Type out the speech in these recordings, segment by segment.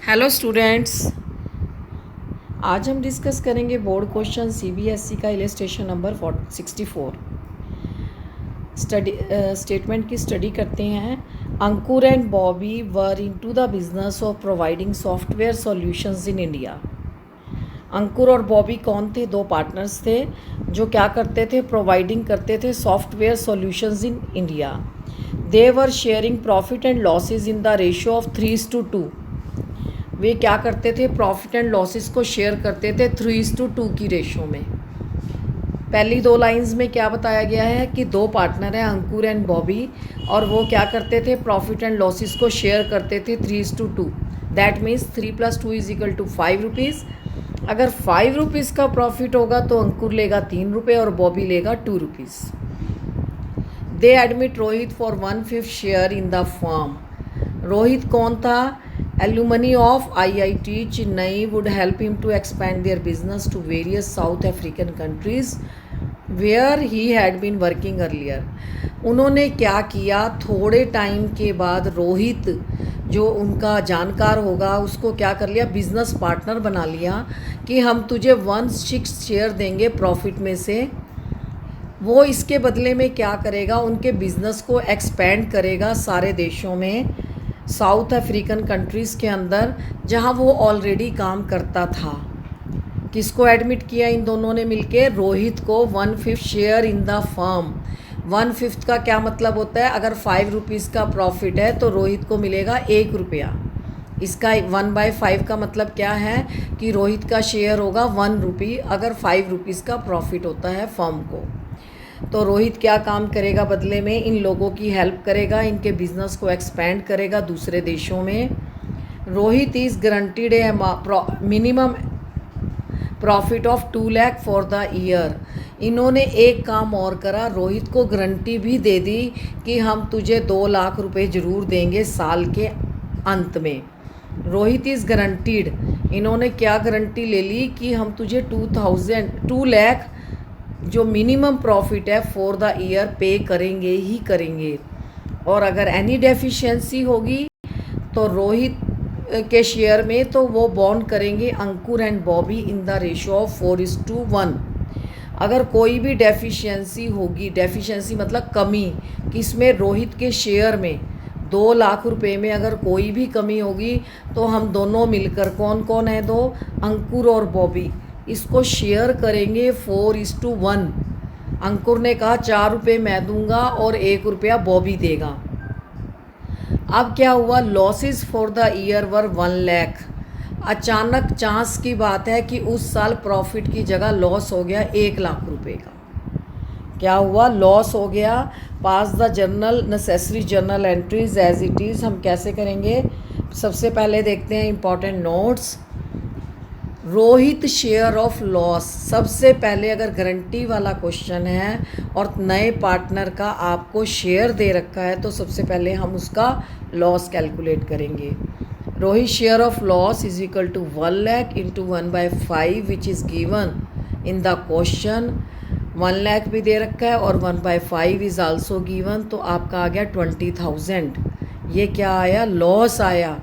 Hello students, आज हम discuss करेंगे बोर्ड क्वेश्चन सीबीएसई का इलस्ट्रेशन नंबर 64। स्टेटमेंट की स्टडी करते हैं। Ankur and Bobby were into the business of providing software solutions in India. Ankur और बॉबी कौन थे? दो पार्टनर्स थे जो क्या करते थे? प्रोवाइडिंग करते थे software solutions in India. They were sharing profit and losses in the ratio of 3:2। वे क्या करते थे? प्रॉफिट एंड लॉसेस को शेयर करते थे 3:2 की रेशो में। पहली दो लाइंस में क्या बताया गया है कि दो पार्टनर हैं अंकुर एंड बॉबी, और वो क्या करते थे? प्रॉफिट एंड लॉसेस को शेयर करते थे 3:2। That means 3 + 2 = 5 rupees. अगर 5 रुपीज़ का प्रॉफिट होगा तो अंकुर लेगा 3 रुपये और बॉबी लेगा 2 rupees. They admit Rohit for 1/5 share in the firm. Rohit कौन था? Alumni of IIT Chennai would help him to expand their business to various South African countries where he had been working earlier. उन्होंने क्या किया? थोड़े टाइम के बाद रोहित जो उनका जानकार होगा उसको क्या कर लिया? बिजनेस पार्टनर बना लिया कि हम तुझे 1/6 शेयर देंगे प्रॉफिट में से। वो इसके बदले में क्या करेगा? उनके बिजनेस को एक्सपेंड करेगा सारे देशों में, साउथ अफ्रीकन कंट्रीज़ के अंदर जहां वो ऑलरेडी काम करता था। किसको एडमिट किया इन दोनों ने मिलके? रोहित को 1/5 शेयर इन द फर्म। 1/5 का क्या मतलब होता है? अगर 5 रुपीज़ का प्रॉफिट है तो रोहित को मिलेगा 1 रुपया। इसका 1/5 का मतलब क्या है कि रोहित का शेयर होगा 1 रुपी अगर 5 रुपीज़ का प्रॉफिट होता है फर्म को। तो रोहित क्या काम करेगा बदले में? इन लोगों की हेल्प करेगा, इनके बिजनेस को एक्सपेंड करेगा दूसरे देशों में। Rohit is guaranteed A minimum profit of 2 lakh for the year. इन्होंने एक काम और करा, रोहित को गारंटी भी दे दी कि हम तुझे 2 लाख रुपए ज़रूर देंगे साल के अंत में। रोहित इज़ गारंटीड, इन्होंने क्या गारंटी ले ली कि हम तुझे 2 लाख जो मिनिमम प्रॉफिट है फॉर द ईयर पे करेंगे ही करेंगे। और अगर एनी डेफिशिएंसी होगी तो रोहित के शेयर में तो वो बॉन्ड करेंगे Ankur and Bobby in the ratio of 4:1। अगर कोई भी डेफिशिएंसी होगी, डेफिशिएंसी मतलब कमी, किसमें? रोहित के शेयर में 2 लाख रुपए में अगर कोई भी कमी होगी तो हम दोनों मिलकर, कौन कौन है दो? अंकुर और बॉबी, इसको शेयर करेंगे 4:1। अंकुर ने कहा 4 रुपये मैं दूंगा और 1 रुपया बॉबी देगा। अब क्या हुआ? लॉसेस फॉर द ईयर वर 1 लाख। अचानक चांस की बात है कि उस साल प्रॉफिट की जगह लॉस हो गया 1 लाख रुपए का। क्या हुआ? लॉस हो गया। Pass the journal necessary journal entries as it is. हम कैसे करेंगे? सबसे पहले देखते हैं important notes. Rohit share of loss. सबसे पहले अगर गारंटी वाला क्वेश्चन है और नए पार्टनर का आपको शेयर दे रखा है तो सबसे पहले हम उसका लॉस कैलकुलेट करेंगे। Rohit share of loss = 1 lakh into 1/5 which is given in the question. 1 lakh भी दे रखा है और 1/5 इज़ आल्सो गिवन, तो आपका आ गया 20,000। ये क्या आया? लॉस आया।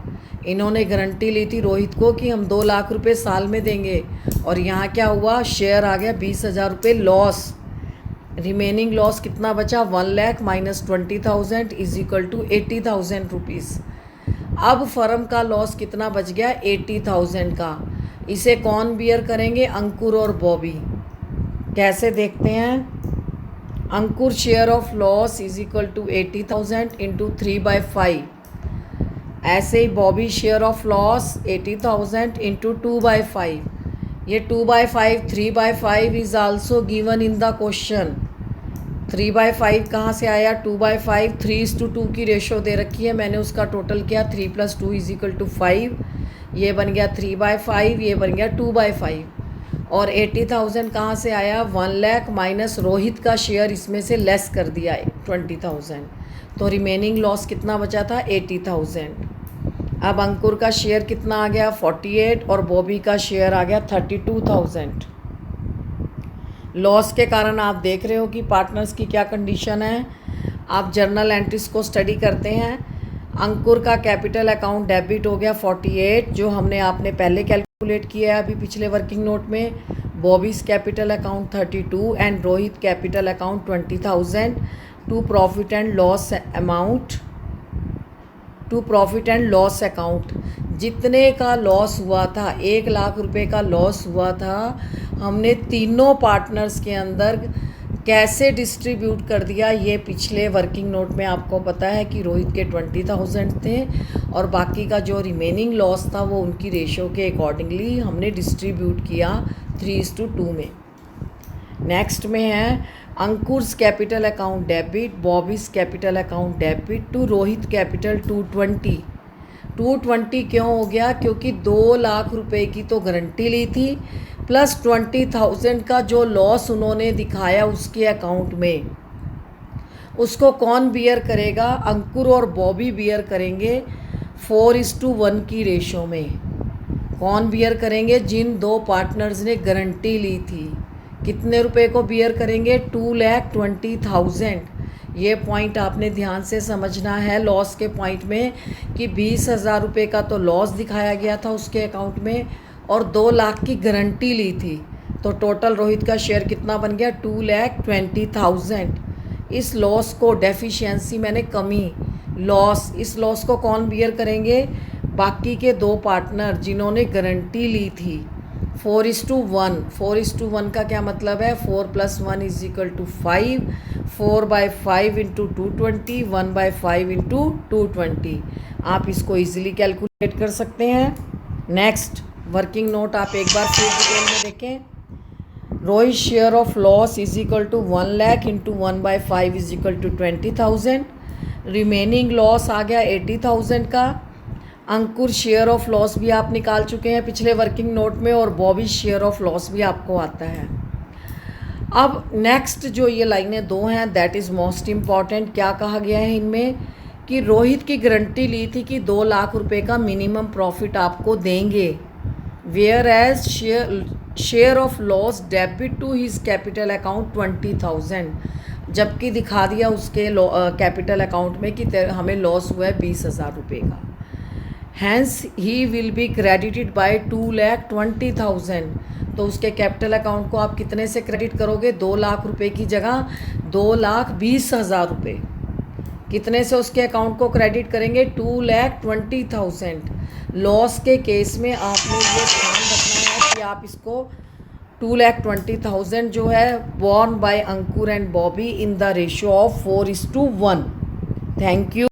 इन्होंने गारंटी ली थी रोहित को कि हम 2 लाख रुपए साल में देंगे, और यहाँ क्या हुआ? शेयर आ गया 20,000 रुपये लॉस। रिमेनिंग लॉस कितना बचा? 1 लाख माइनस 20,000 = 80,000 रुपीज़। अब फर्म का लॉस कितना बच गया? 80,000 का। इसे कौन बियर करेंगे? अंकुर और बॉबी। कैसे देखते हैं? Ankur share of loss = 80,000 into 3/5। ऐसे ही Bobby share of loss 80,000 into 2/5। ये 2/5 3/5 is also given in the question. 3/5 कहाँ से आया? 2/5 3:2 की रेशो दे रखी है, मैंने उसका टोटल किया 3 + 2 = 5। ये बन गया 3/5, ये बन गया 2/5। और 80,000 कहाँ से आया? 1 लाख माइनस रोहित का शेयर इसमें से लेस कर दिया 20,000, तो रिमेनिंग लॉस कितना बचा था? 80,000। अब अंकुर का शेयर कितना आ गया? 48, और बॉबी का शेयर आ गया 32,000। लॉस के कारण आप देख रहे हो कि पार्टनर्स की क्या कंडीशन है। आप जर्नल एंट्रीज को स्टडी करते हैं। अंकुर का कैपिटल अकाउंट डेबिट हो गया 48, जो हमने आपने पहले कैलकुलेट किया है अभी पिछले वर्किंग नोट में। Bobby's capital account 32 and Rohit capital account 20,000 to profit and loss amount, to profit and loss account. जितने का लॉस हुआ था, 1 लाख रुपए का लॉस हुआ था, हमने तीनों पार्टनर्स के अंदर कैसे डिस्ट्रीब्यूट कर दिया, ये पिछले वर्किंग नोट में आपको पता है कि रोहित के 20,000 थे और बाकी का जो रिमेनिंग लॉस था वो उनकी रेशो के अकॉर्डिंगली हमने डिस्ट्रीब्यूट किया 3:2 में। नेक्स्ट में है Ankur's capital account debit, Bobby's capital account debit to Rohit capital 220। 220 क्यों हो गया? क्योंकि 2 लाख रुपए की तो गारंटी ली थी प्लस 20,000 का जो लॉस उन्होंने दिखाया उसके अकाउंट में, उसको कौन बियर करेगा? अंकुर और बॉबी बियर करेंगे 4:1 की रेशो में। कौन बियर करेंगे? जिन दो पार्टनर्स ने गारंटी ली थी। कितने रुपए को बियर करेंगे? 2,20,000। ये पॉइंट आपने ध्यान से समझना है लॉस के पॉइंट में कि 20,000 रुपये का तो लॉस दिखाया गया था उसके अकाउंट में और 2 लाख की गारंटी ली थी, तो टोटल रोहित का शेयर कितना बन गया? 2,20,000। इस लॉस को डेफिशिएंसी मैंने कमी लॉस, इस लॉस को कौन बियर करेंगे? बाकी के दो पार्टनर जिन्होंने गारंटी ली थी। 4:1, 4:1 का क्या मतलब है? 4 + 1 = 5, 4/5 × 220, 1/5 × 220। आप इसको इजीली कैलकुलेट कर सकते हैं। नेक्स्ट वर्किंग नोट आप एक बार फिर डिटेल में देखें। Rohit share of loss = 1 lakh × 1/5 = 20,000। Remaining loss आ गया 80,000 का। अंकुर शेयर ऑफ लॉस भी आप निकाल चुके हैं पिछले वर्किंग नोट में और बॉबी शेयर ऑफ लॉस भी आपको आता है। अब नेक्स्ट जो ये लाइनें दो हैं दैट इज़ मोस्ट इम्पॉर्टेंट। क्या कहा गया है इनमें कि रोहित की गारंटी ली थी कि 2 लाख रुपए का मिनिमम प्रॉफिट आपको देंगे, whereas share of loss debit to his capital account 20,000, जबकि दिखा दिया उसके कैपिटल अकाउंट में कि हमें लॉस हुआ है 20,000 रुपये का। Hence he will be credited by 2,20,000। तो उसके कैपिटल अकाउंट को आप कितने से क्रेडिट करोगे? 2 लाख रुपए की जगह 2,20,000 रुपये। कितने से उसके अकाउंट को क्रेडिट करेंगे? 2,20,000। लॉस के केस में आपने ये ध्यान रखना है कि आप इसको 2,20,000 जो है borne by Ankur and Bobby in the ratio of 4:1। Thank you.